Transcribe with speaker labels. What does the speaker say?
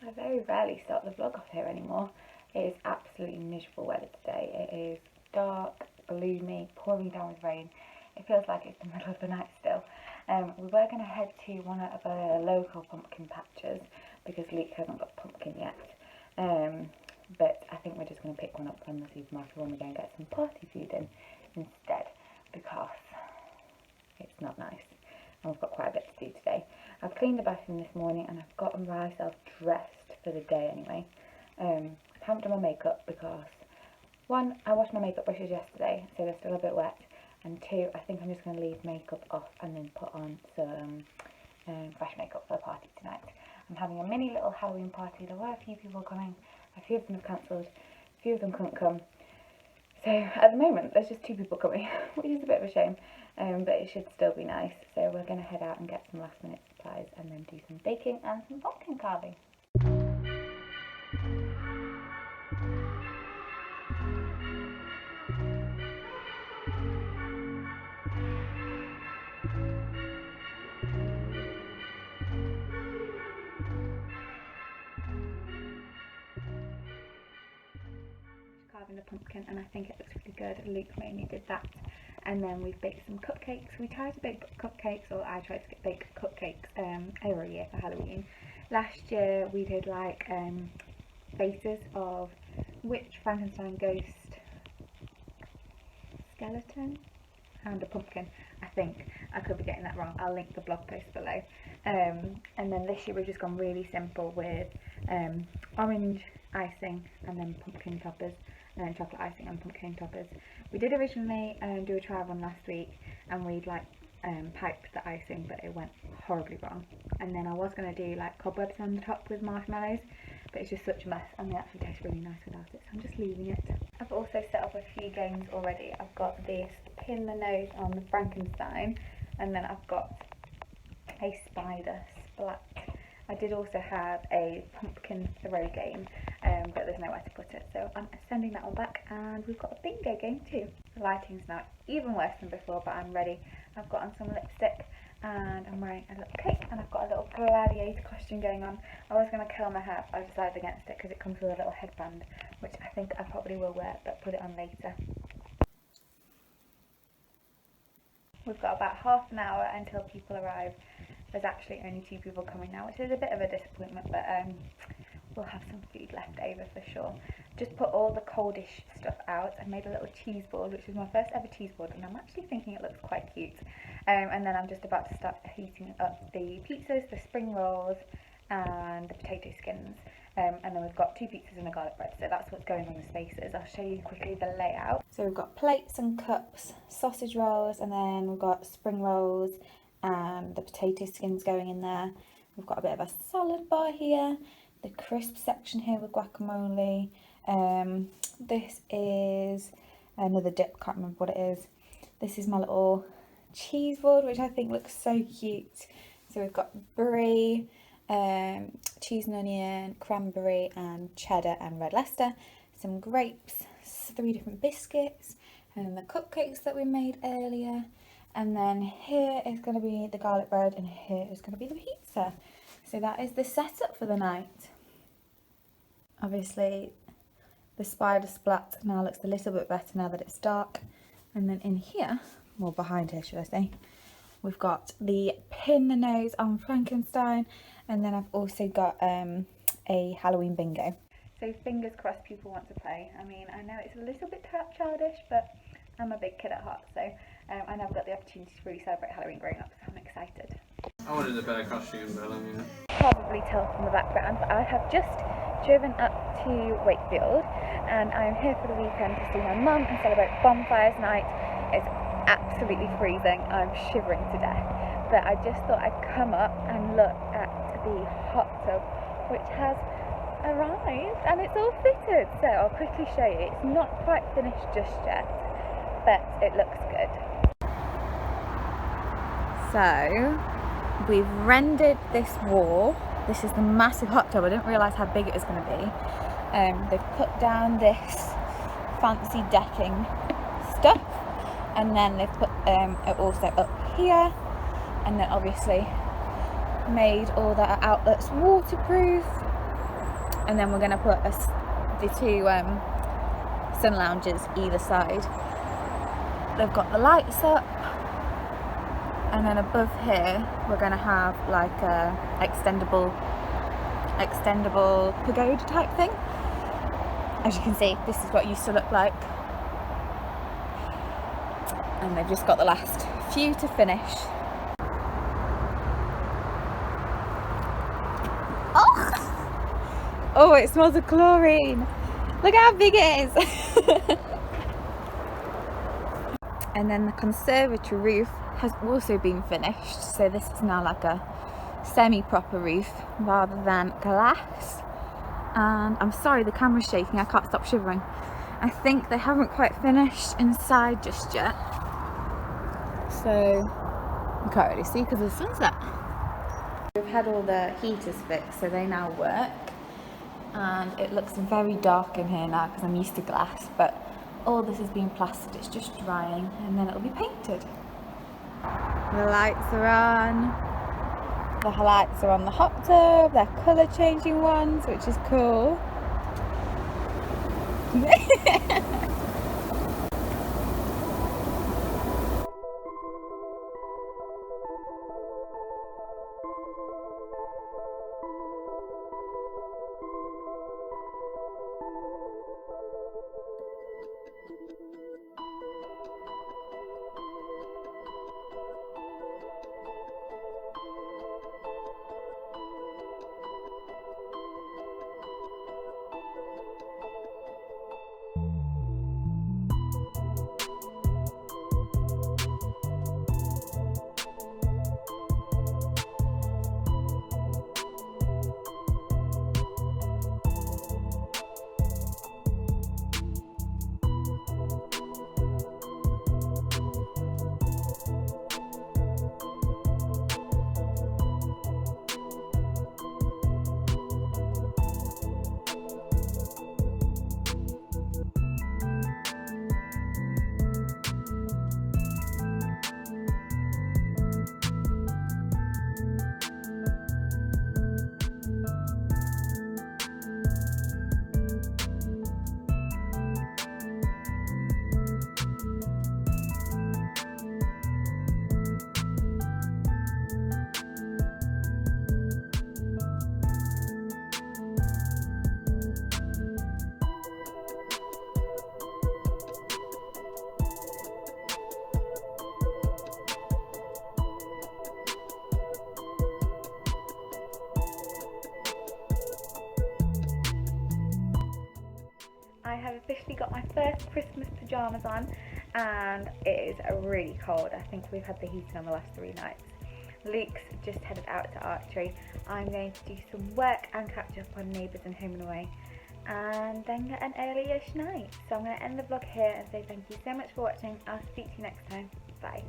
Speaker 1: I very rarely start the vlog off here anymore. It is absolutely miserable weather today. It is dark, gloomy, pouring down with rain. It feels like it's the middle of the night still. We were going to head to one of the local pumpkin patches because Luke hasn't got pumpkin yet. But I think we're just going to pick one up from the supermarket when we go and get some party food in instead, because it's not nice. And we've got quite a bit to do today. I've cleaned the bathroom this morning and I've gotten myself dressed for the day anyway. I haven't done my makeup because, one, I washed my makeup brushes yesterday, so they're still a bit wet, and two, I think I'm just going to leave makeup off and then put on some fresh makeup for the party tonight. I'm having a mini little Halloween party. There were a few people coming, a few of them have cancelled, a few of them couldn't come. So at the moment there's just 2 people coming, which is a bit of a shame, but it should still be nice. So we're going to head out and get some last minute supplies and then do some baking and some pumpkin carving. Carving the pumpkin and I think it looks really good. Luke mainly did that, and then we've baked some cupcakes. We tried to bake cupcakes, or I tried to bake cupcakes every year for Halloween. Last year we did like faces of which Frankenstein ghost skeleton and a pumpkin. I think I could be getting that wrong. I'll link the blog post below. And then this year we've just gone really simple with orange icing and then pumpkin toppers, and then chocolate icing and pumpkin toppers. We did originally do a trial run last week and we'd like piped the icing, but it went horribly wrong. And then I was going to do like cobwebs on the top with marshmallows, but it's just such a mess and they actually taste really nice without it, so I'm just leaving it. I've also set up a few games already. I've got this pin the nose on the Frankenstein, and then I've got a spider splat. I did also have a pumpkin throw game, but there's nowhere to put it, so I'm sending that one back. And we've got a bingo game too. The lighting's now even worse than before, but I'm ready. I've got on some lipstick and I'm wearing a little cape, and I've got a little gladiator costume going on. I was going to curl my hair, but I decided against it because it comes with a little headband, which I think I probably will wear, but put it on later. We've got about half an hour until people arrive. There's actually only 2 people coming now, which is a bit of a disappointment, but we'll have some food left over for sure. Just put all the coldish stuff out. I made a little cheese board, which is my first ever cheese board, and I'm actually thinking it looks quite cute. And then I'm just about to start heating up the pizzas, the spring rolls and the potato skins. And then we've got 2 pizzas and a garlic bread, so that's what's going on the spaces. I'll show you quickly the layout. So we've got plates and cups, sausage rolls, and then we've got spring rolls and the potato skins going in there. We've got a bit of a salad bar here, the crisp section here with guacamole. This is another dip, can't remember what it is. This is my little cheese board, which I think looks so cute. So we've got brie, cheese and onion, cranberry and cheddar and red Leicester, some grapes, 3 different biscuits, and then the cupcakes that we made earlier. And then here is going to be the garlic bread, and here is going to be the pizza. So that is the setup for the night. Obviously the spider splat now looks a little bit better now that it's dark. And then in here, well behind here should I say, we've got the pin the nose on Frankenstein, and then I've also got a Halloween bingo. So fingers crossed people want to play. I mean, I know it's a little bit childish, but I'm a big kid at heart, so and I've got the opportunity to really celebrate Halloween growing up, so I'm excited.
Speaker 2: I wanted a better costume, but I mean...
Speaker 1: Probably tell from the background, but I have just driven up to Wakefield and I'm here for the weekend to see my mum and celebrate Bonfire Night. It's absolutely freezing, I'm shivering to death, but I just thought I'd come up and look at the hot tub, which has arrived and it's all fitted, so I'll quickly show you. It's not quite finished just yet, but it looks good. So we've rendered this wall. This is the massive hot tub. I didn't realise how big it was going to be. They've put down this fancy decking stuff, and then they've put it also up here, and then obviously made all the outlets waterproof. and then we're going to put the two sun lounges either side. They've got the lights up, and then above here we're going to have like a extendable pagoda type thing. As you can see, this is what it used to look like, and they've just got the last few to finish. Oh, it smells of chlorine. Look how big it is. And then the conservatory roof has also been finished, so this is now like a semi-proper roof rather than glass. And I'm sorry, the camera's shaking, I can't stop shivering. I think they haven't quite finished inside just yet, so you can't really see because of the sunset. We've had all the heaters fixed, so they now work, and it looks very dark in here now because I'm used to glass, but all this has been plastered, it's just drying, and then it'll be painted. The lights are on. The lights are on the hot tub, they're colour changing ones, which is cool. I have officially got my first Christmas pyjamas on, and it is really cold. I think we've had the heating on the last 3 nights. Luke's just headed out to archery. I'm going to do some work and catch up on Neighbours and Home and Away, and then get an early-ish night. So I'm going to end the vlog here and say thank you so much for watching. I'll speak to you next time. Bye.